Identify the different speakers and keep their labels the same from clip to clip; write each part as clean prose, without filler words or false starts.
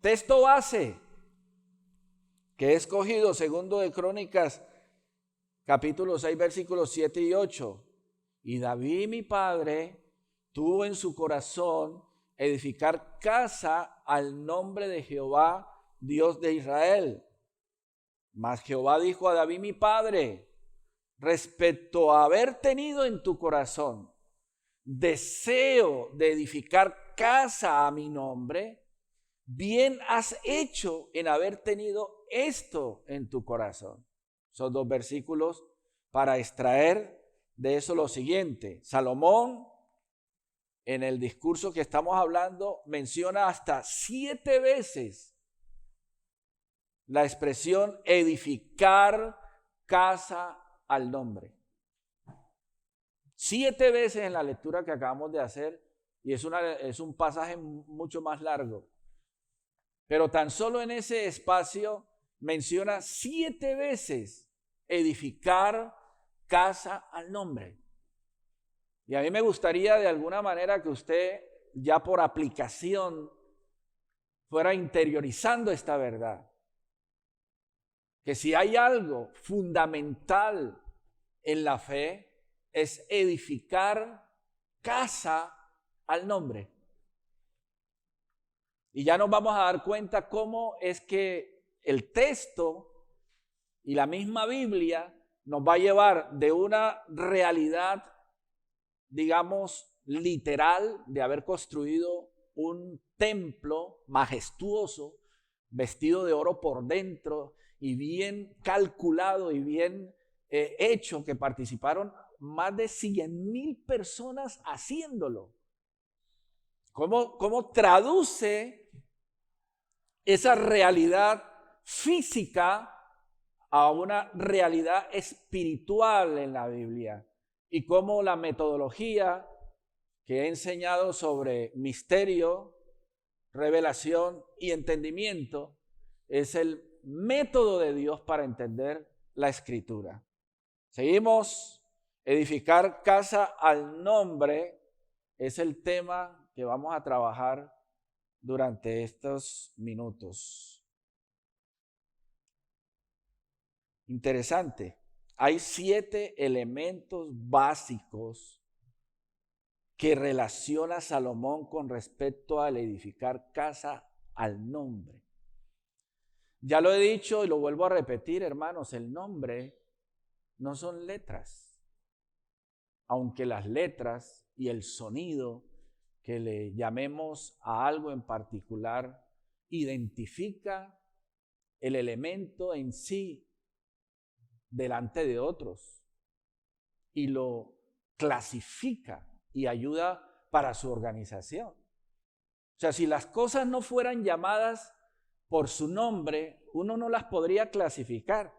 Speaker 1: Texto base que he escogido, segundo de Crónicas, capítulo 6, versículos 7 y 8. Y David, mi padre, tuvo en su corazón edificar casa al nombre de Jehová, Dios de Israel. Mas Jehová dijo a David, mi padre, respecto a haber tenido en tu corazón deseo de edificar casa a mi nombre, bien has hecho en haber tenido esto en tu corazón. Son dos versículos para extraer de eso lo siguiente. Salomón, en el discurso que estamos hablando, menciona hasta 7 veces la expresión edificar casa al nombre. 7 veces en la lectura que acabamos de hacer, y es un pasaje mucho más largo. Pero tan solo en ese espacio menciona 7 veces edificar casa al nombre. Y a mí me gustaría de alguna manera que usted ya por aplicación fuera interiorizando esta verdad. Que si hay algo fundamental en la fe es edificar casa al nombre. Y ya nos vamos a dar cuenta cómo es que el texto y la misma Biblia nos va a llevar de una realidad, digamos, literal de haber construido un templo majestuoso, vestido de oro por dentro y bien calculado y bien hecho, que participaron más de 100,000 personas haciéndolo. ¿Cómo traduce esa realidad física a una realidad espiritual en la Biblia? Y cómo la metodología que he enseñado sobre misterio, revelación y entendimiento es el método de Dios para entender la Escritura. Seguimos. Edificar casa al nombre es el tema que vamos a trabajar durante estos minutos. Interesante. Hay 7 elementos básicos que relaciona Salomón con respecto al edificar casa al nombre. Ya lo he dicho y lo vuelvo a repetir, hermanos, el nombre no son letras. Aunque las letras y el sonido que le llamemos a algo en particular identifica el elemento en sí delante de otros y lo clasifica y ayuda para su organización. O sea, si las cosas no fueran llamadas por su nombre, uno no las podría clasificar.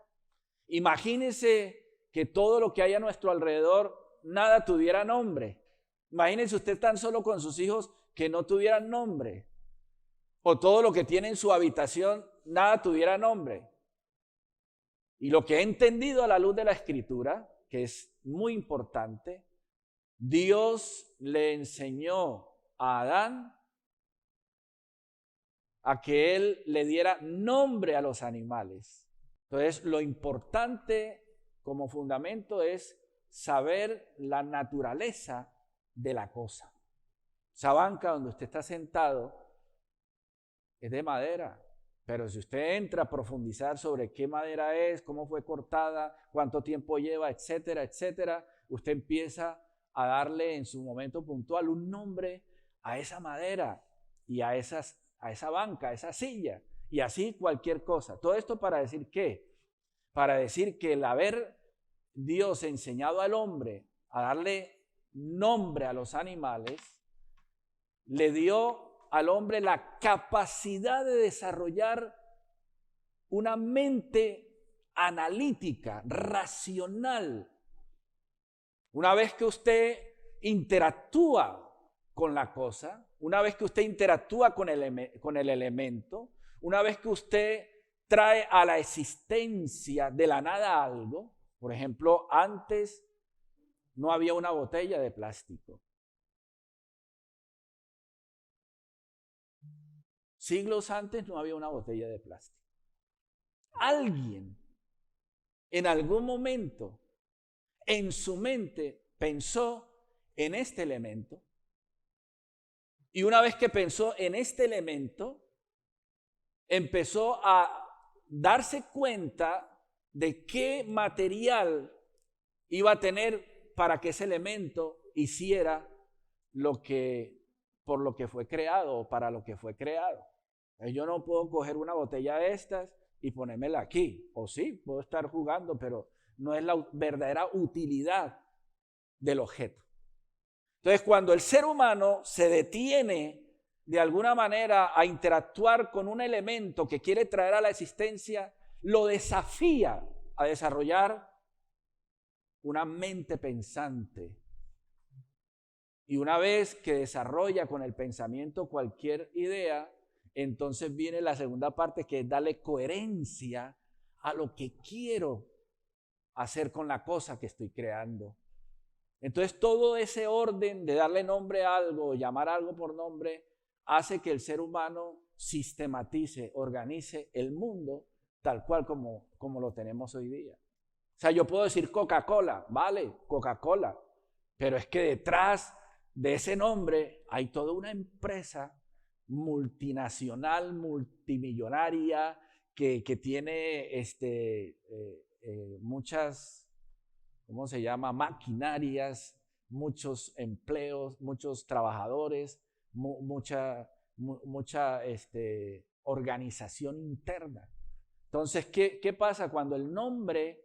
Speaker 1: Imagínese que todo lo que hay a nuestro alrededor nada tuviera nombre. Imagínense usted tan solo con sus hijos que no tuvieran nombre. O todo lo que tiene en su habitación, nada tuviera nombre. Y lo que he entendido a la luz de la Escritura, que es muy importante, Dios le enseñó a Adán a que él le diera nombre a los animales. Entonces, lo importante como fundamento es saber la naturaleza de la cosa. Esa banca donde usted está sentado es de madera, pero si usted entra a profundizar sobre qué madera es, cómo fue cortada, cuánto tiempo lleva, etcétera, etcétera, usted empieza a darle en su momento puntual un nombre a esa madera y a esa banca, a esa silla, y así cualquier cosa. Todo esto para decir ¿qué? Para decir que el haber Dios enseñado al hombre a darle nombre a los animales, le dio al hombre la capacidad de desarrollar una mente analítica, racional. Una vez que usted interactúa con la cosa, una vez que usted interactúa con el elemento, una vez que usted trae a la existencia de la nada algo, por ejemplo, antes no había una botella de plástico. Siglos antes no había una botella de plástico. Alguien en algún momento en su mente pensó en este elemento, y una vez que pensó en este elemento, empezó a darse cuenta de qué material iba a tener para que ese elemento hiciera por lo que fue creado o para lo que fue creado. Yo no puedo coger una botella de estas y ponérmela aquí. O sí, puedo estar jugando, pero no es la verdadera utilidad del objeto. Entonces, cuando el ser humano se detiene de alguna manera a interactuar con un elemento que quiere traer a la existencia, lo desafía a desarrollar una mente pensante. Y una vez que desarrolla con el pensamiento cualquier idea, entonces viene la segunda parte, que es darle coherencia a lo que quiero hacer con la cosa que estoy creando. Entonces todo ese orden de darle nombre a algo, llamar algo por nombre, hace que el ser humano sistematice, organice el mundo tal cual como lo tenemos hoy día. O sea, yo puedo decir Coca-Cola, vale, Coca-Cola, pero es que detrás de ese nombre hay toda una empresa multinacional, multimillonaria, que tiene muchas, ¿cómo se llama? Maquinarias, muchos empleos, muchos trabajadores, mucha organización interna. Entonces, ¿qué pasa cuando el nombre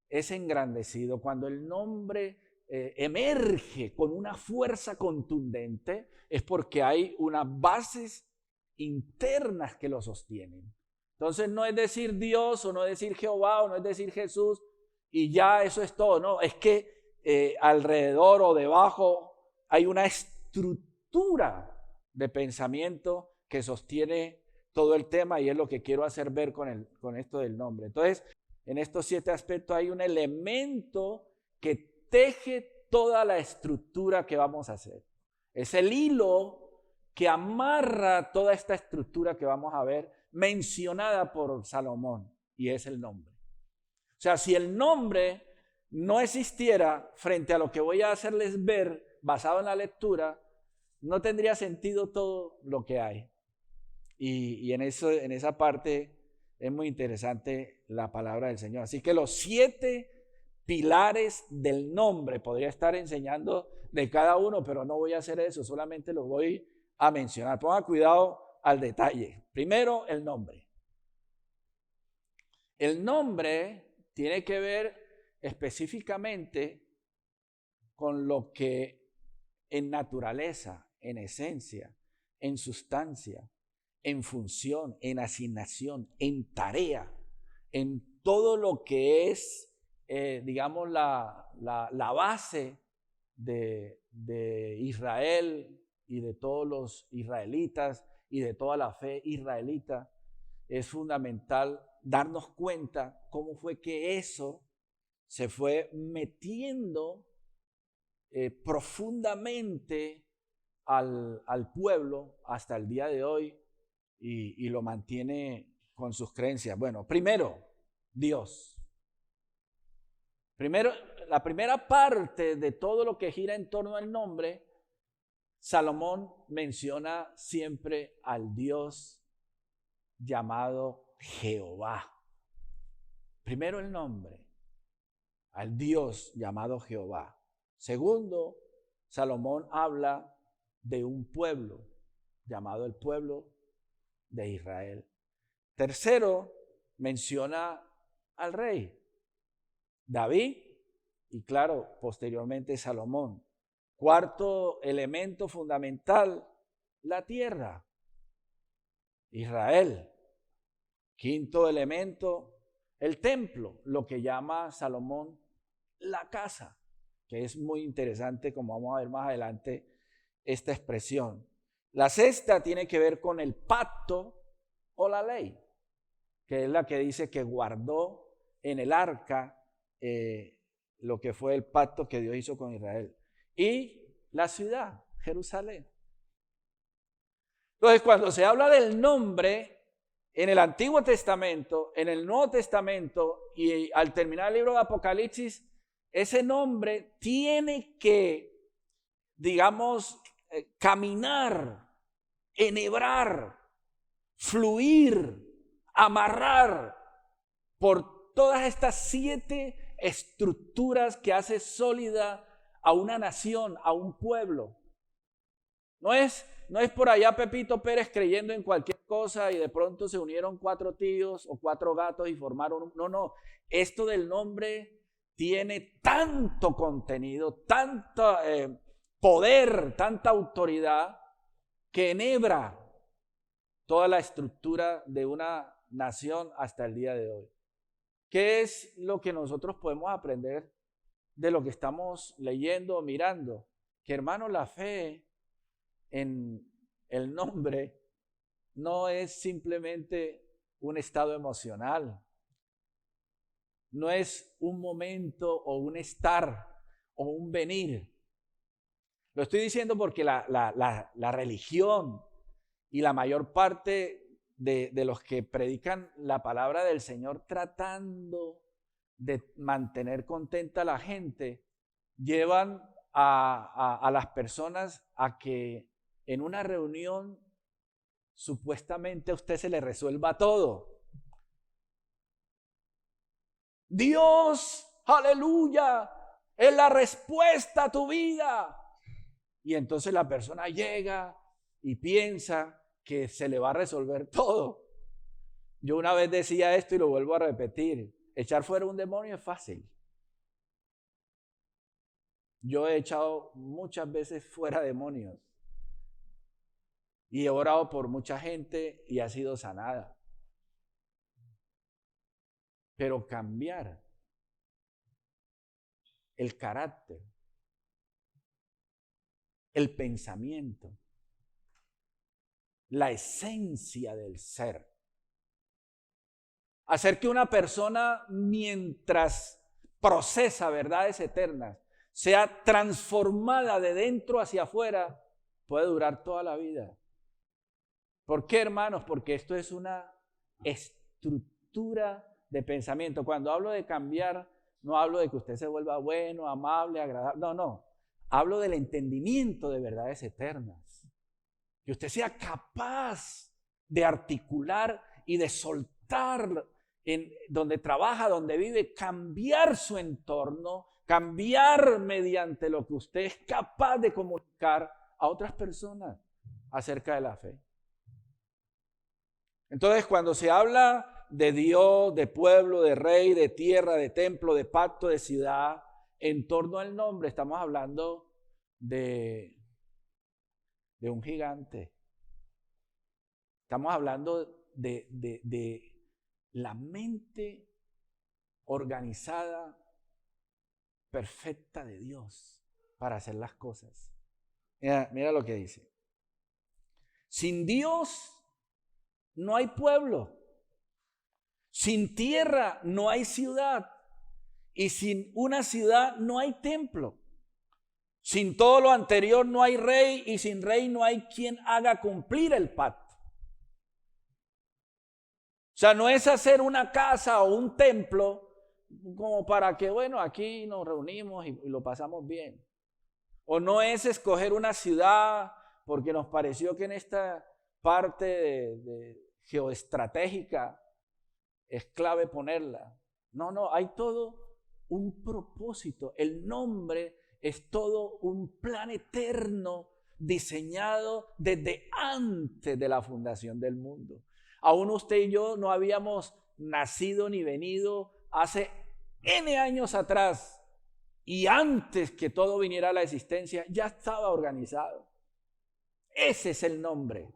Speaker 1: es engrandecido? Cuando el nombre emerge con una fuerza contundente, es porque hay unas bases internas que lo sostienen. Entonces no es decir Dios, o no es decir Jehová, o no es decir Jesús, y ya eso es todo. No, es que alrededor o debajo hay una estructura de pensamiento que sostiene todo el tema, y es lo que quiero hacer ver con esto del nombre. Entonces, en estos 7 aspectos hay un elemento que teje toda la estructura que vamos a hacer. Es el hilo que amarra toda esta estructura que vamos a ver mencionada por Salomón, y es el nombre. O sea, si el nombre no existiera frente a lo que voy a hacerles ver basado en la lectura, no tendría sentido todo lo que hay. Y en esa parte es muy interesante la palabra del Señor. Así que los 7 pilares del nombre, podría estar enseñando de cada uno, pero no voy a hacer eso, solamente lo voy a mencionar. Ponga cuidado al detalle. Primero, el nombre. El nombre tiene que ver específicamente con lo que en naturaleza, en esencia, en sustancia, en función, en asignación, en tarea, en todo lo que es, digamos, la base de Israel y de todos los israelitas y de toda la fe israelita. Es fundamental darnos cuenta cómo fue que eso se fue metiendo profundamente al pueblo hasta el día de hoy, y lo mantiene con sus creencias. Bueno, primero, Dios. Primero, la primera parte de todo lo que gira en torno al nombre, Salomón menciona siempre al Dios llamado Jehová. Primero el nombre, al Dios llamado Jehová. Segundo, Salomón habla de un pueblo llamado el pueblo de Israel. Tercero, menciona al rey David, y claro, posteriormente Salomón. Cuarto elemento fundamental, la tierra, Israel. Quinto elemento, el templo, lo que llama Salomón la casa, que es muy interesante, como vamos a ver más adelante, esta expresión. La sexta tiene que ver con el pacto o la ley, que es la que dice que guardó en el arca lo que fue el pacto que Dios hizo con Israel. Y la ciudad, Jerusalén. Entonces, cuando se habla del nombre en el Antiguo Testamento, en el Nuevo Testamento y al terminar el libro de Apocalipsis, ese nombre tiene que, digamos, caminar, enhebrar, fluir, amarrar por todas estas 7 estructuras que hace sólida a una nación, a un pueblo. No es por allá Pepito Pérez creyendo en cualquier cosa y de pronto se unieron 4 tíos o 4 gatos y formaron no. Esto del nombre tiene tanto contenido, tanto poder, tanta autoridad que enhebra toda la estructura de una nación hasta el día de hoy. ¿Qué es lo que nosotros podemos aprender de lo que estamos leyendo o mirando? Que hermano, la fe en el nombre no es simplemente un estado emocional, no es un momento o un estar o un venir. Lo estoy diciendo porque la religión y la mayor parte de los que predican la palabra del Señor tratando de mantener contenta a la gente, llevan a las personas a que en una reunión supuestamente a usted se le resuelva todo. Dios, aleluya, es la respuesta a tu vida. Y entonces la persona llega y piensa que se le va a resolver todo. Yo una vez decía esto y lo vuelvo a repetir. Echar fuera un demonio es fácil. Yo he echado muchas veces fuera demonios. Y he orado por mucha gente y ha sido sanada. Pero cambiar el carácter, el pensamiento, la esencia del ser. Hacer que una persona, mientras procesa verdades eternas, sea transformada de dentro hacia afuera, puede durar toda la vida. ¿Por qué, hermanos? Porque esto es una estructura de pensamiento. Cuando hablo de cambiar, no hablo de que usted se vuelva bueno, amable, agradable. No. Hablo del entendimiento de verdades eternas. Que usted sea capaz de articular y de soltar en donde trabaja, donde vive, cambiar su entorno, cambiar mediante lo que usted es capaz de comunicar a otras personas acerca de la fe. Entonces, cuando se habla de Dios, de pueblo, de rey, de tierra, de templo, de pacto, de ciudad, en torno al nombre, estamos hablando de un gigante. Estamos hablando de la mente organizada, perfecta de Dios para hacer las cosas. Mira lo que dice. Sin Dios no hay pueblo. Sin tierra no hay ciudad. Y sin una ciudad no hay templo. Sin todo lo anterior no hay rey, y sin rey no hay quien haga cumplir el pacto. O sea, no es hacer una casa o un templo como para que, bueno, aquí nos reunimos y lo pasamos bien. O no es escoger una ciudad porque nos pareció que en esta parte de geoestratégica es clave ponerla. No, hay todo un propósito. El nombre es todo un plan eterno diseñado desde antes de la fundación del mundo. Aún usted y yo no habíamos nacido ni venido hace N años atrás, y antes que todo viniera a la existencia ya estaba organizado. Ese es el nombre.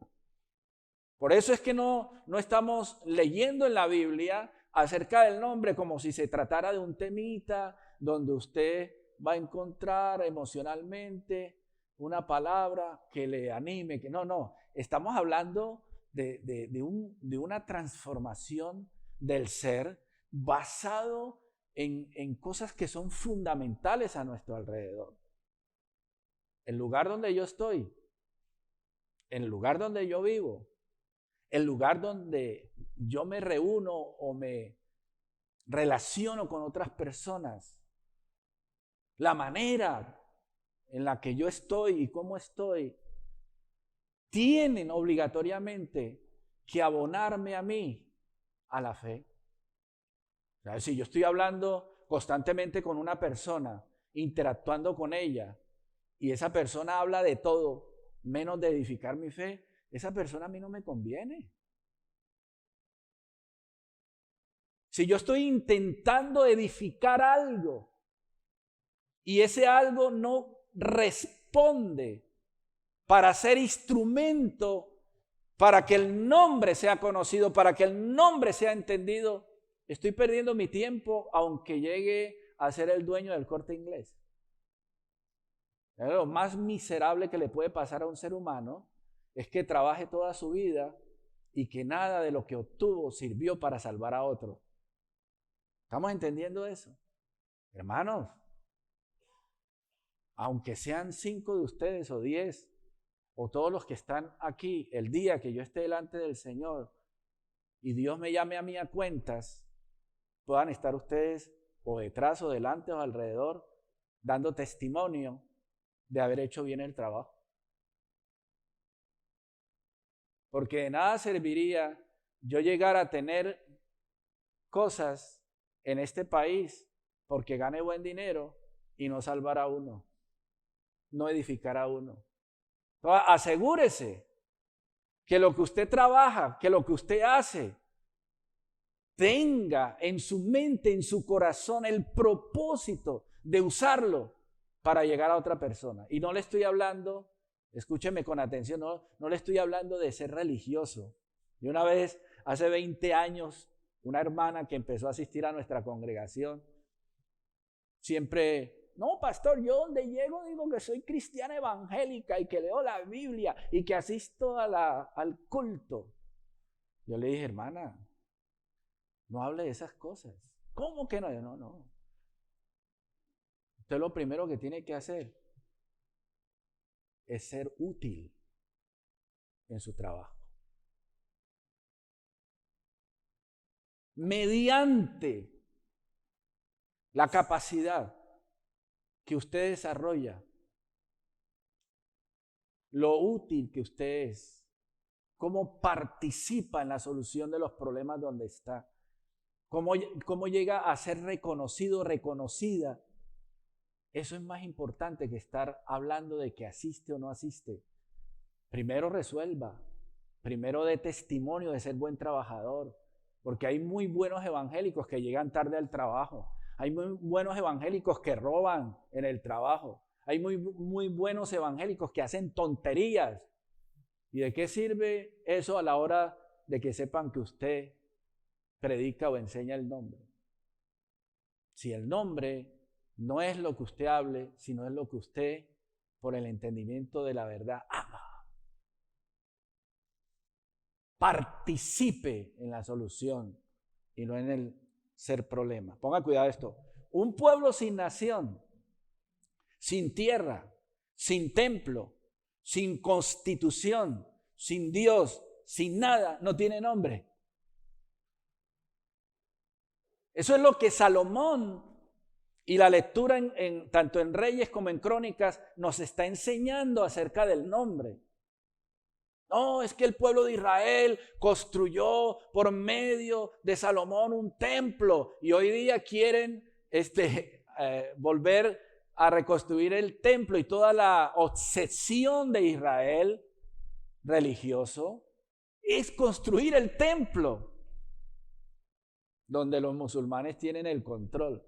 Speaker 1: Por eso es que no estamos leyendo en la Biblia acerca del nombre como si se tratara de un temita donde usted va a encontrar emocionalmente una palabra que le anime. Que no. Estamos hablando de una transformación del ser basado en cosas que son fundamentales a nuestro alrededor. El lugar donde yo estoy en el lugar donde yo vivo, el lugar donde yo me reúno o me relaciono con otras personas, la manera en la que yo estoy y cómo estoy, tienen obligatoriamente que abonarme a mí a la fe. O sea, si yo estoy hablando constantemente con una persona, interactuando con ella, y esa persona habla de todo, menos de edificar mi fe, esa persona a mí no me conviene. Si yo estoy intentando edificar algo y ese algo no responde para ser instrumento para que el nombre sea conocido, para que el nombre sea entendido, estoy perdiendo mi tiempo aunque llegue a ser el dueño del Corte Inglés. Lo más miserable que le puede pasar a un ser humano es que trabaje toda su vida y que nada de lo que obtuvo sirvió para salvar a otro. ¿Estamos entendiendo eso? Hermanos, aunque sean 5 de ustedes o 10, o todos los que están aquí, el día que yo esté delante del Señor y Dios me llame a mí a cuentas, puedan estar ustedes o detrás o delante o alrededor dando testimonio de haber hecho bien el trabajo. Porque de nada serviría yo llegar a tener cosas en este país porque gane buen dinero y no salvar a uno, no edificar a uno. Entonces, asegúrese que lo que usted trabaja, que lo que usted hace, tenga en su mente, en su corazón, el propósito de usarlo para llegar a otra persona. Y no le estoy hablando, escúcheme con atención, no le estoy hablando de ser religioso. Y una vez, hace 20 años, una hermana que empezó a asistir a nuestra congregación, siempre, no, pastor, yo donde llego digo que soy cristiana evangélica y que leo la Biblia y que asisto al culto. Yo le dije, hermana, no hable de esas cosas. ¿Cómo que no? No. Usted lo primero que tiene que hacer es ser útil en su trabajo. Mediante la capacidad que usted desarrolla, lo útil que usted es, cómo participa en la solución de los problemas donde está, cómo llega a ser reconocido, reconocida. Eso es más importante que estar hablando de que asiste o no asiste. Primero resuelva, primero dé testimonio de ser buen trabajador, porque hay muy buenos evangélicos que llegan tarde al trabajo, hay muy buenos evangélicos que roban en el trabajo, hay muy buenos evangélicos que hacen tonterías. ¿Y de qué sirve eso a la hora de que sepan que usted predica o enseña el nombre? Si el nombre no es lo que usted hable, sino es lo que usted, por el entendimiento de la verdad, ama. Participe en la solución y no en el ser problema. Ponga cuidado a esto. Un pueblo sin nación, sin tierra, sin templo, sin constitución, sin Dios, sin nada, no tiene nombre. Eso es lo que Salomón y la lectura tanto en Reyes como en Crónicas nos está enseñando acerca del nombre. No, es que el pueblo de Israel construyó por medio de Salomón un templo y hoy día quieren volver a reconstruir el templo, y toda la obsesión de Israel religioso es construir el templo donde los musulmanes tienen el control.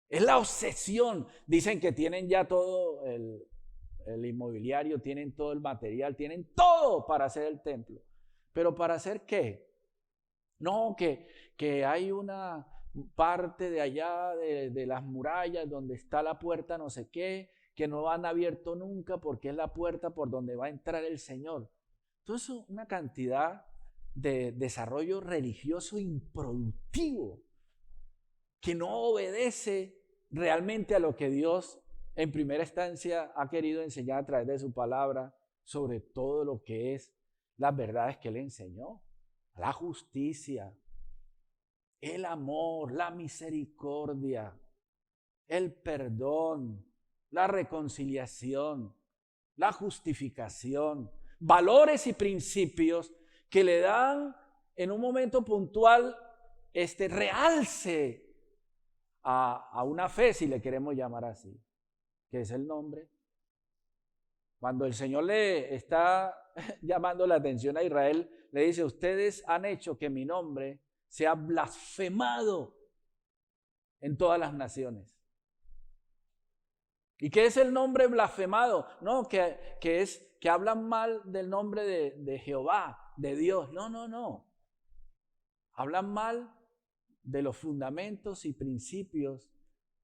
Speaker 1: Es la obsesión. Dicen que tienen ya todo el inmobiliario, tienen todo el material, tienen todo para hacer el templo. ¿Pero para hacer qué? No, que hay una parte de allá de las murallas donde está la puerta no sé qué, que no han abierto nunca porque es la puerta por donde va a entrar el Señor. Entonces, una cantidad de desarrollo religioso improductivo que no obedece realmente a lo que Dios en primera instancia ha querido enseñar a través de su palabra, sobre todo lo que es las verdades que Él enseñó. La justicia, el amor, la misericordia, el perdón, la reconciliación, la justificación, valores y principios que le dan en un momento puntual realce a una fe, si le queremos llamar así, que es el nombre. Cuando el Señor le está llamando la atención a Israel, le dice: ustedes han hecho que mi nombre sea blasfemado en todas las naciones. ¿Y qué es el nombre blasfemado? No, que hablan mal del nombre de Jehová, de Dios. No. Hablan mal de los fundamentos y principios,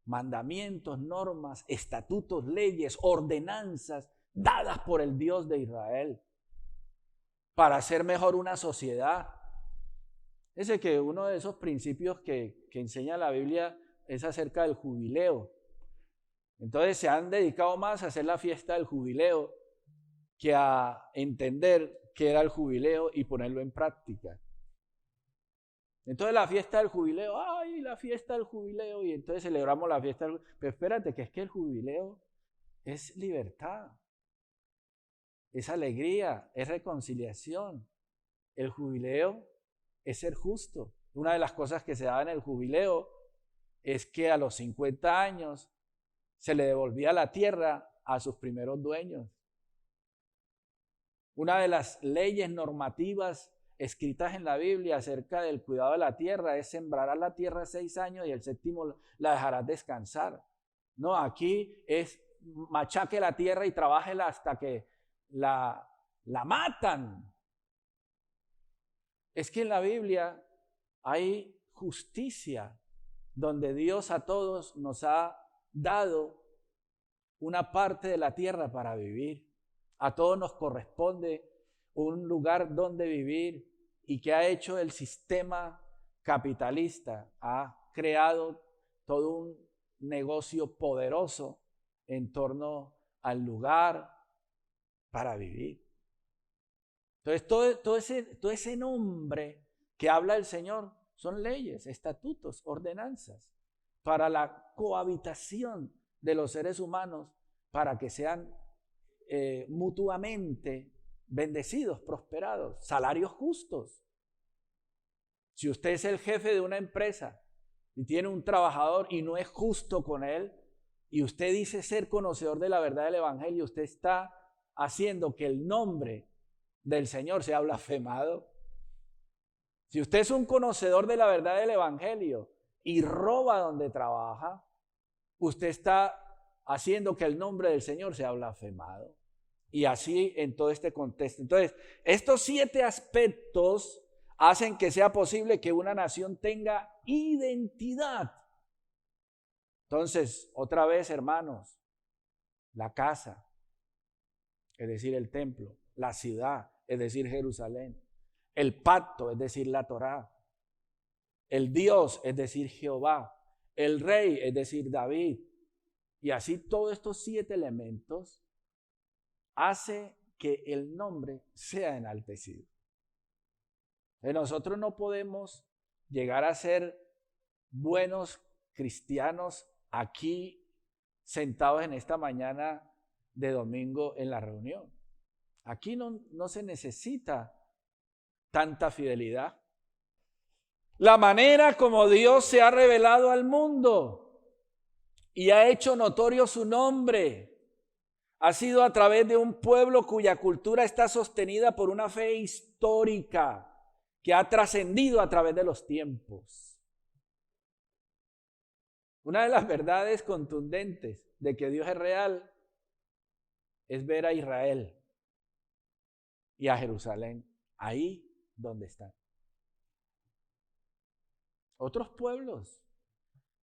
Speaker 1: mandamientos, normas, estatutos, leyes, ordenanzas dadas por el Dios de Israel para hacer mejor una sociedad. Ese que uno de esos principios que enseña la Biblia es acerca del jubileo. Entonces se han dedicado más a hacer la fiesta del jubileo que a entender qué era el jubileo y ponerlo en práctica. Entonces la fiesta del jubileo, ¡ay, la fiesta del jubileo! Y entonces celebramos la fiesta del jubileo. Pero espérate, que es que el jubileo es libertad, es alegría, es reconciliación. El jubileo es ser justo. Una de las cosas que se daba en el jubileo es que a los 50 años se le devolvía la tierra a sus primeros dueños. Una de las leyes normativas escritas en la Biblia acerca del cuidado de la tierra es: sembrarás la tierra 6 años y el séptimo la dejarás descansar. No, aquí es: machaque la tierra y trabájela hasta que la matan. Es que en la Biblia hay justicia, donde Dios a todos nos ha dado una parte de la tierra para vivir. A todos nos corresponde un lugar donde vivir, y que ha hecho el sistema capitalista. Ha creado todo un negocio poderoso en torno al lugar para vivir. Entonces todo ese nombre que habla el Señor son leyes, estatutos, ordenanzas para la cohabitación de los seres humanos, para que sean mutuamente bendecidos, prosperados, salarios justos. Si usted es el jefe de una empresa y tiene un trabajador y no es justo con él, y usted dice ser conocedor de la verdad del evangelio, usted está haciendo que el nombre del Señor sea blasfemado. Si usted es un conocedor de la verdad del evangelio y roba donde trabaja, usted está haciendo que el nombre del Señor sea blasfemado. Y así en todo este contexto. Entonces, estos 7 aspectos hacen que sea posible que una nación tenga identidad. Entonces, otra vez, hermanos, la casa, es decir, el templo; la ciudad, es decir, Jerusalén; el pacto, es decir, la Torá; el Dios, es decir, Jehová; el rey, es decir, David. Y así todos estos 7 elementos hace que el nombre sea enaltecido. Nosotros no podemos llegar a ser buenos cristianos aquí sentados en esta mañana de domingo en la reunión. Aquí no se necesita tanta fidelidad. La manera como Dios se ha revelado al mundo y ha hecho notorio su nombre ha sido a través de un pueblo cuya cultura está sostenida por una fe histórica que ha trascendido a través de los tiempos. Una de las verdades contundentes de que Dios es real es ver a Israel y a Jerusalén ahí donde están. Otros pueblos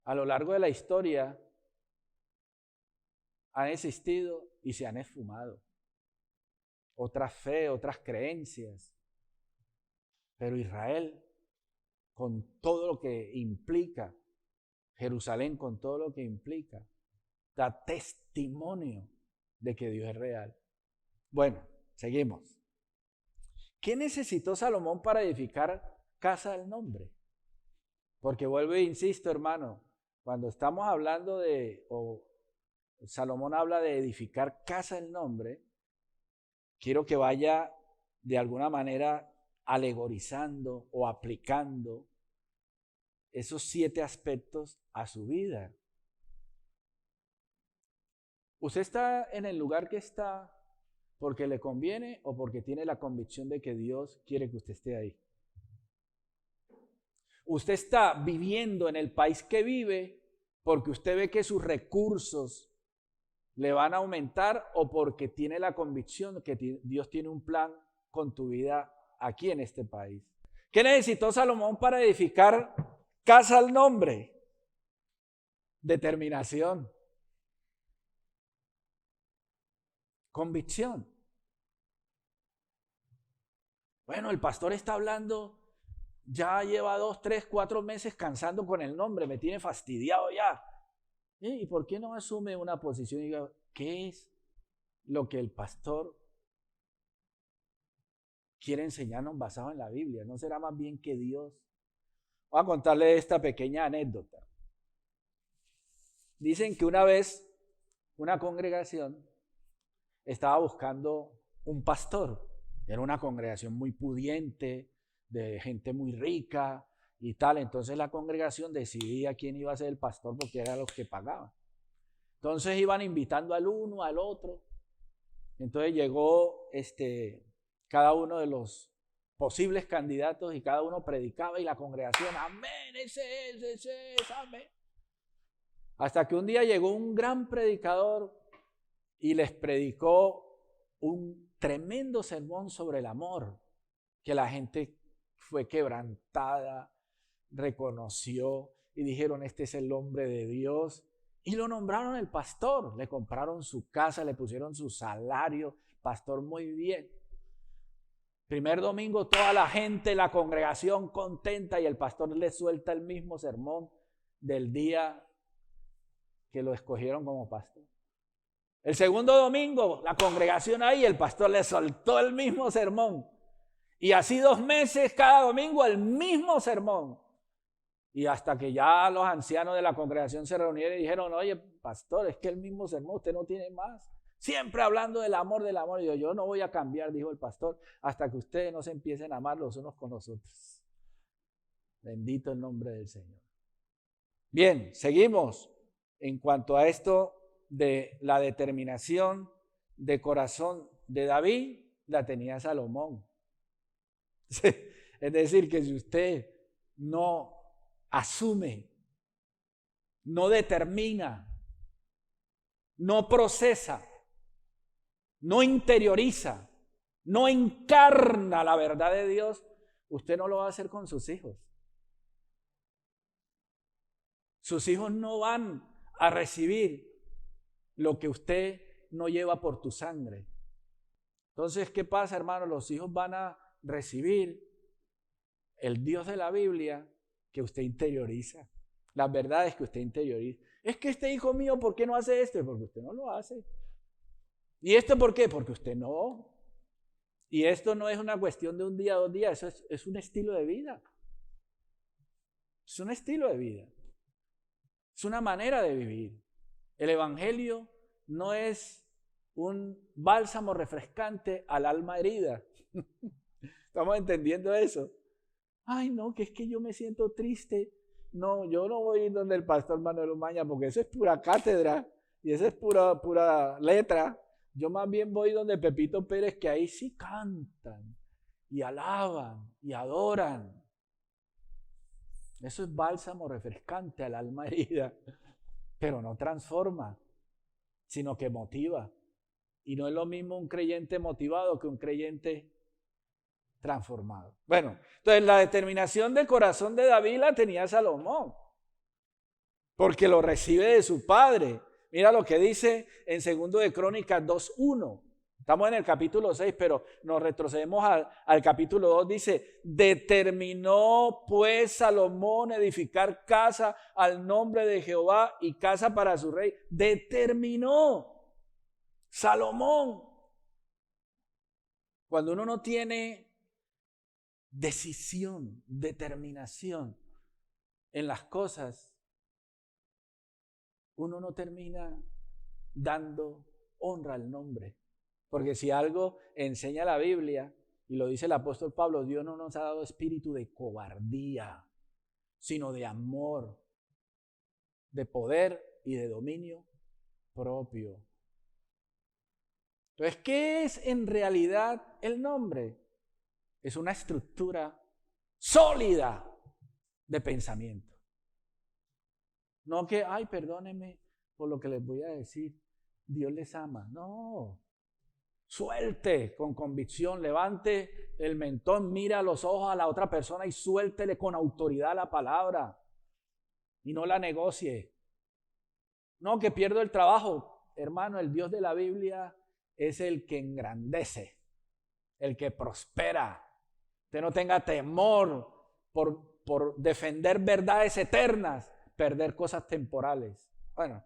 Speaker 1: a lo largo de la historia han existido y se han esfumado. Otras fe, otras creencias. Pero Israel, con todo lo que implica, Jerusalén con todo lo que implica, da testimonio de que Dios es real. Bueno, seguimos. ¿Qué necesitó Salomón para edificar casa del nombre? Porque vuelvo e insisto, hermano, cuando estamos hablando o Salomón habla de edificar casa del nombre, quiero que vaya de alguna manera alegorizando o aplicando esos 7 aspectos a su vida. ¿Usted está en el lugar que está porque le conviene o porque tiene la convicción de que Dios quiere que usted esté ahí? ¿Usted está viviendo en el país que vive porque usted ve que sus recursos le van a aumentar o porque tiene la convicción que Dios tiene un plan con tu vida aquí en este país? ¿Qué necesitó Salomón para edificar casa al nombre? Determinación. Convicción. Bueno, el pastor está hablando, ya lleva 2, 3, 4 meses cansando con el nombre, me tiene fastidiado ya. ¿Y por qué no asume una posición y diga, qué es lo que el pastor quiere enseñarnos basado en la Biblia? ¿No será más bien que Dios? Voy a contarle esta pequeña anécdota. Dicen que una vez una congregación estaba buscando un pastor. Era una congregación muy pudiente, de gente muy rica y tal. Entonces la congregación decidía quién iba a ser el pastor porque eran los que pagaban. Entonces iban invitando al uno, al otro. Entonces llegó cada uno de los posibles candidatos y cada uno predicaba y la congregación, amén, ese es, amén. Hasta que un día llegó un gran predicador y les predicó un tremendo sermón sobre el amor, que la gente fue quebrantada, reconoció y dijeron, este es el hombre de Dios. Y lo nombraron el pastor, le compraron su casa, le pusieron su salario, pastor muy bien. Primer domingo toda la gente, la congregación contenta y el pastor le suelta el mismo sermón del día que lo escogieron como pastor. El segundo domingo la congregación ahí, el pastor le soltó el mismo sermón. Y así 2 meses cada domingo el mismo sermón. Y hasta que ya los ancianos de la congregación se reunieron y dijeron, oye, pastor, es que el mismo sermón, usted no tiene más. Siempre hablando del amor, del amor. Y yo no voy a cambiar, dijo el pastor, hasta que ustedes no se empiecen a amar los unos con los otros. Bendito el nombre del Señor. Bien, seguimos. En cuanto a esto de la determinación de corazón de David, la tenía Salomón. Es decir, que si usted no asume, no determina, no procesa, no interioriza, no encarna la verdad de Dios, usted no lo va a hacer con sus hijos. Sus hijos no van a recibir lo que usted no lleva por tu sangre. Entonces, ¿qué pasa, hermano? Los hijos van a recibir el Dios de la Biblia que usted interioriza. Las verdades que usted interioriza. Es que este hijo mío, ¿por qué no hace esto? Porque usted no lo hace. ¿Y esto por qué? Porque usted no. Y esto no es una cuestión de un día, 2 días, eso es un estilo de vida. Es un estilo de vida. Es una manera de vivir. El evangelio no es un bálsamo refrescante al alma herida. ¿Estamos entendiendo eso? Ay, no, que es que yo me siento triste. No, yo no voy a ir donde el pastor Manuel Umaña porque eso es pura cátedra y eso es pura letra. Yo más bien voy donde Pepito Pérez, que ahí sí cantan y alaban y adoran. Eso es bálsamo refrescante al alma herida, pero no transforma, sino que motiva. Y no es lo mismo un creyente motivado que un creyente transformado. Bueno, entonces la determinación del corazón de David la tenía Salomón, porque lo recibe de su padre. Mira lo que dice en 2 de Crónicas 2:1. Estamos en el capítulo 6, pero nos retrocedemos al capítulo 2. Dice, determinó pues Salomón edificar casa al nombre de Jehová y casa para su rey. Determinó Salomón. Cuando uno no tiene decisión, determinación en las cosas, uno no termina dando honra al nombre. Porque si algo enseña la Biblia, y lo dice el apóstol Pablo, Dios no nos ha dado espíritu de cobardía, sino de amor, de poder y de dominio propio. Entonces, ¿qué es en realidad el nombre? Es una estructura sólida de pensamiento. No que, ay, perdónenme por lo que les voy a decir, Dios les ama. No, suelte con convicción, levante el mentón, mira a los ojos a la otra persona y suéltele con autoridad la palabra y no la negocie. No, que pierdo el trabajo. Hermano, el Dios de la Biblia es el que engrandece, el que prospera. Usted no tenga temor por defender verdades eternas, perder cosas temporales. Bueno,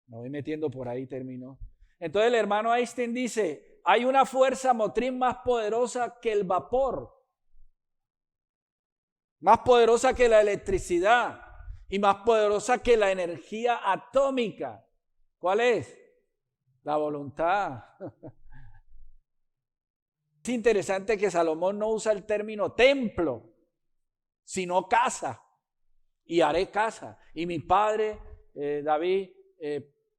Speaker 1: me voy metiendo por ahí, termino. Entonces el hermano Einstein dice, hay una fuerza motriz más poderosa que el vapor, más poderosa que la electricidad y más poderosa que la energía atómica. ¿Cuál es? La voluntad. Es interesante que Salomón no usa el término templo, sino casa. Y haré casa. Y mi padre, David,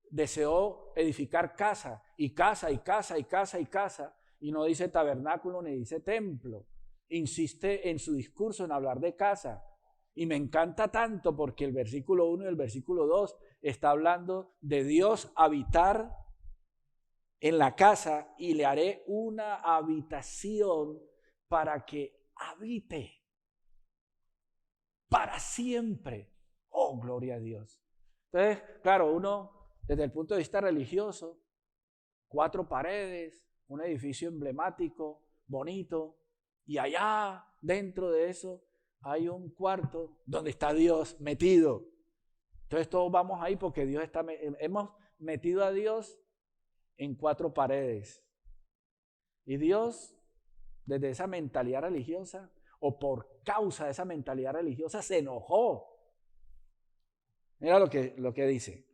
Speaker 1: deseó edificar casa. Y casa, y casa, y casa, y casa. Y no dice tabernáculo ni dice templo. Insiste en su discurso en hablar de casa. Y me encanta tanto porque el versículo 1 y el versículo 2 está hablando de Dios habitar en la casa y le haré una habitación para que habite para siempre. Oh, gloria a Dios. Entonces, claro, uno desde el punto de vista religioso, 4 paredes, un edificio emblemático, bonito, y allá dentro de eso hay un cuarto donde está Dios metido. Entonces todos vamos ahí porque Dios está, hemos metido a Dios en 4 paredes. Y Dios, desde esa mentalidad religiosa, o por causa de esa mentalidad religiosa, se enojó. Mira lo que dice.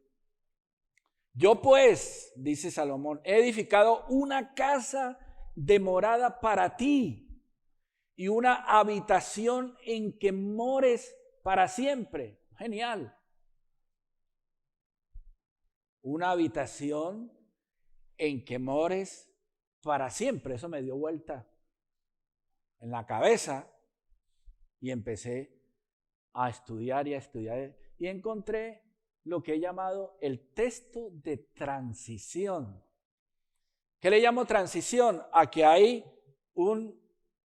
Speaker 1: Yo pues, dice Salomón, he edificado una casa de morada para ti y una habitación en que mores para siempre. Genial. Una habitación en que mores para siempre. Eso me dio vuelta en la cabeza y empecé a estudiar y encontré lo que he llamado el texto de transición. ¿Qué le llamo transición? A que hay un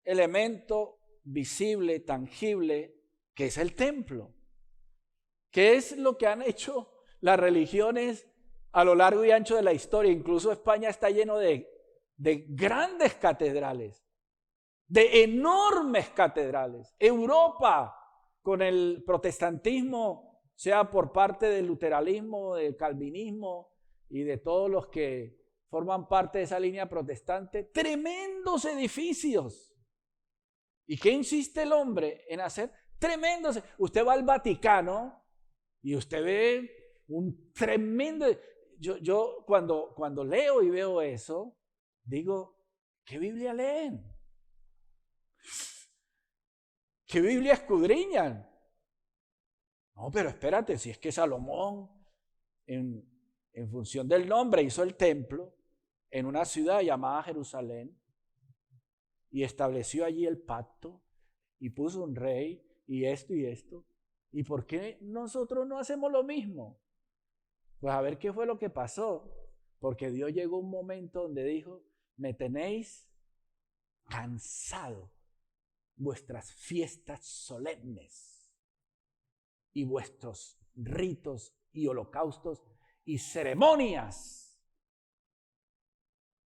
Speaker 1: elemento visible, tangible, que es el templo. ¿Qué es lo que han hecho las religiones a lo largo y ancho de la historia? Incluso España está lleno de grandes catedrales, de enormes catedrales. Europa, con el protestantismo, sea por parte del luteranismo, del calvinismo y de todos los que forman parte de esa línea protestante, tremendos edificios. ¿Y qué insiste el hombre en hacer? Tremendos. Usted va al Vaticano y usted ve un tremendo... Yo cuando leo y veo eso, digo, ¿qué Biblia leen? ¿Qué Biblia escudriñan? No, pero espérate, si es que Salomón, en función del nombre, hizo el templo en una ciudad llamada Jerusalén y estableció allí el pacto y puso un rey y esto y esto. ¿Y por qué nosotros no hacemos lo mismo? Pues a ver qué fue lo que pasó. Porque Dios llegó a un momento donde dijo, me tenéis cansado vuestras fiestas solemnes y vuestros ritos y holocaustos y ceremonias.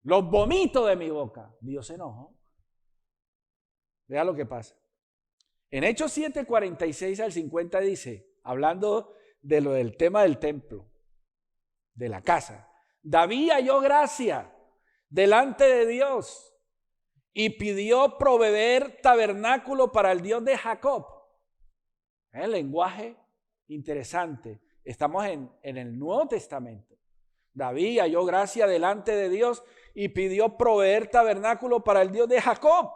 Speaker 1: Los vomito de mi boca. Dios se enojó. Vea lo que pasa. En Hechos 7, 46 al 50 dice, hablando de lo del tema del templo, de la casa, David halló gracia delante de Dios y pidió proveer tabernáculo para el Dios de Jacob. El lenguaje interesante. Estamos en el Nuevo Testamento. David halló gracia delante de Dios y pidió proveer tabernáculo para el Dios de Jacob.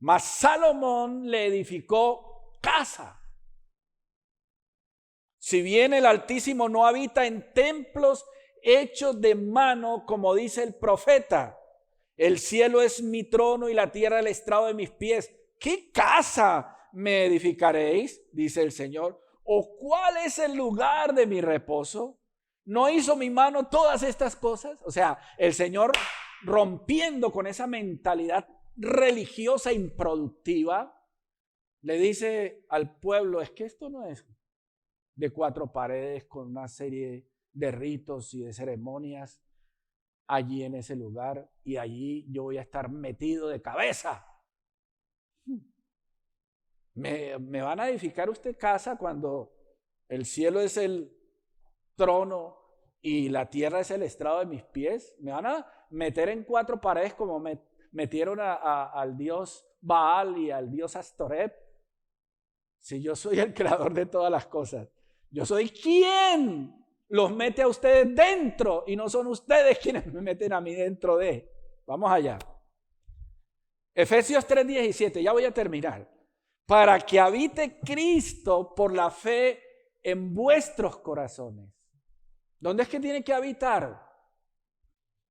Speaker 1: Mas Salomón le edificó casa. Si bien el Altísimo no habita en templos hechos de mano, como dice el profeta, el cielo es mi trono y la tierra el estrado de mis pies. ¿Qué casa me edificaréis? Dice el Señor. ¿O cuál es el lugar de mi reposo? ¿No hizo mi mano todas estas cosas? O sea, el Señor rompiendo con esa mentalidad religiosa improductiva, le dice al pueblo, es que esto no es de cuatro paredes con una serie de ritos y de ceremonias allí en ese lugar, y allí yo voy a estar metido de cabeza. ¿Me van a edificar usted casa cuando el cielo es el trono y la tierra es el estrado de mis pies? ¿Me van a meter en cuatro paredes como metieron al dios Baal y al dios Astoreth? Si yo soy el creador de todas las cosas, yo soy quien los mete a ustedes dentro y no son ustedes quienes me meten a mí dentro de. Vamos allá. Efesios 3:17, ya voy a terminar. Para que habite Cristo por la fe en vuestros corazones. ¿Dónde es que tiene que habitar?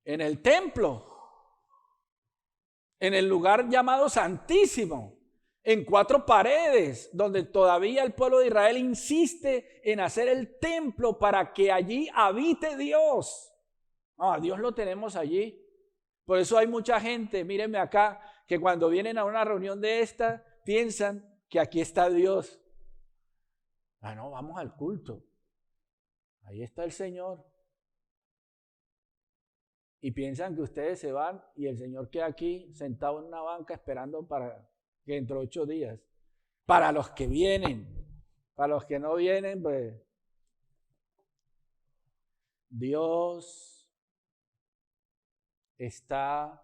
Speaker 1: En el templo, en el lugar llamado Santísimo, en cuatro paredes, donde todavía el pueblo de Israel insiste en hacer el templo para que allí habite Dios. Dios lo tenemos allí. Por eso hay mucha gente, mírenme acá, que cuando vienen a una reunión de esta, piensan que aquí está Dios. No, vamos al culto. Ahí está el Señor. Y piensan que ustedes se van y el Señor queda aquí sentado en una banca esperando para que dentro de 8 días. Para los que vienen. Para los que no vienen, pues Dios está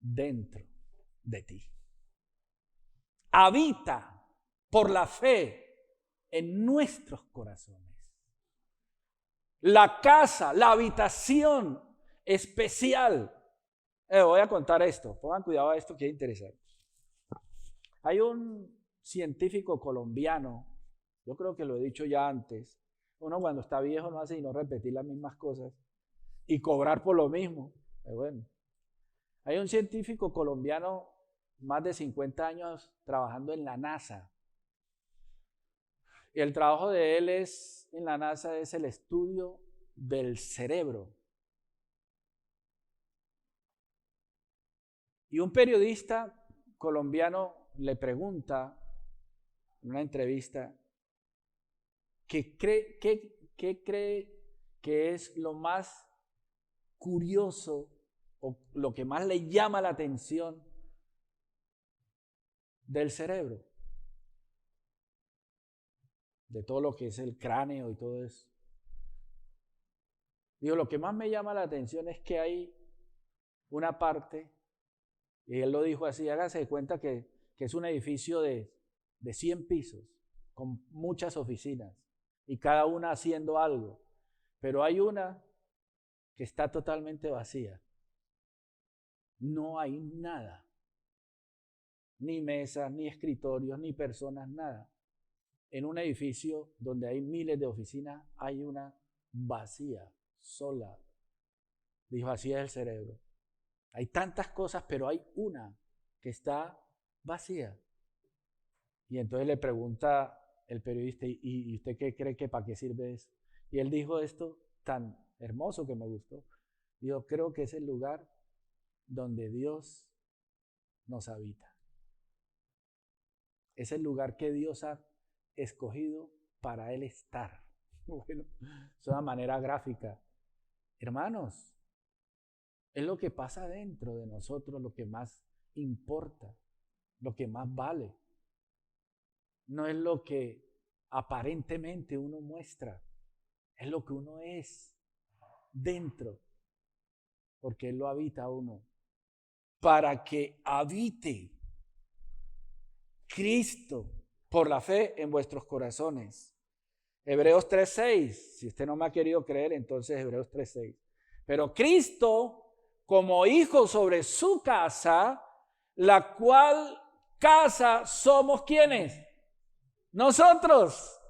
Speaker 1: dentro de ti. Habita por la fe en nuestros corazones. La casa, la habitación especial. Voy a contar esto. Pongan cuidado a esto que es interesante. Hay un científico colombiano, yo creo que lo he dicho ya antes. Uno cuando está viejo no hace sino repetir las mismas cosas y cobrar por lo mismo. Bueno, hay un científico colombiano, más de 50 años trabajando en la NASA. Y el trabajo de él en la NASA es el estudio del cerebro. Y un periodista colombiano le pregunta en una entrevista qué cree que es lo más curioso o lo que más le llama la atención del cerebro, de todo lo que es el cráneo y todo eso. Digo, lo que más me llama la atención es que hay una parte, y él lo dijo así, hágase de cuenta que es un edificio de 100 pisos, con muchas oficinas, y cada una haciendo algo, pero hay una que está totalmente vacía. No hay nada, ni mesas, ni escritorios, ni personas, nada. En un edificio donde hay miles de oficinas, hay una vacía, sola. Dijo, así es el cerebro. Hay tantas cosas, pero hay una que está vacía. Y entonces le pregunta el periodista, ¿y usted qué cree que para qué sirve eso? Y él dijo esto tan hermoso que me gustó. Yo creo que es el lugar donde Dios nos habita. Es el lugar que Dios ha escogido para Él estar. Bueno, es una manera gráfica. Hermanos, es lo que pasa dentro de nosotros lo que más importa, lo que más vale. No es lo que aparentemente uno muestra, es lo que uno es dentro, porque Él lo habita a uno. para que habite Cristo por la fe en vuestros corazones. Hebreos 3:6. Si usted no me ha querido creer, entonces Hebreos 3:6. Pero Cristo como hijo sobre su casa, la cual casa somos ¿quiénes? Nosotros.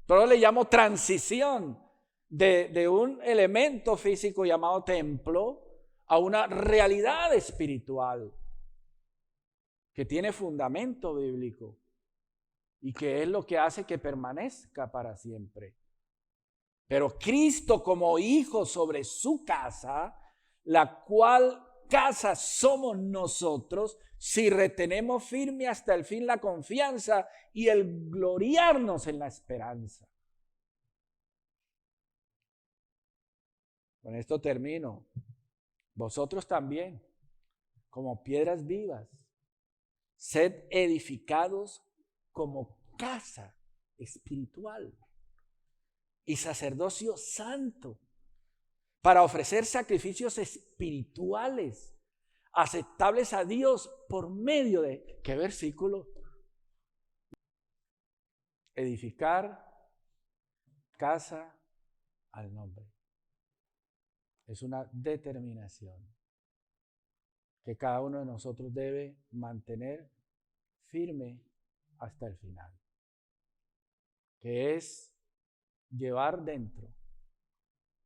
Speaker 1: Pero le llamo transición de un elemento físico llamado templo a una realidad espiritual que tiene fundamento bíblico y que es lo que hace que permanezca para siempre. Pero Cristo como hijo sobre su casa, la cual casa somos nosotros, si retenemos firme hasta el fin la confianza y el gloriarnos en la esperanza. Con esto termino. Vosotros también, como piedras vivas, sed edificados como casa espiritual y sacerdocio santo, para ofrecer sacrificios espirituales aceptables a Dios por medio de, ¿qué versículo? Edificar casa al nombre. Es una determinación que cada uno de nosotros debe mantener firme hasta el final, que es llevar dentro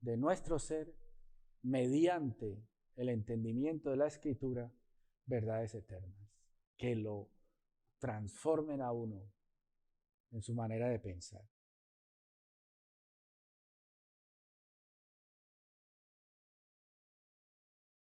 Speaker 1: de nuestro ser, mediante el entendimiento de la Escritura, verdades eternas, que lo transformen a uno en su manera de pensar.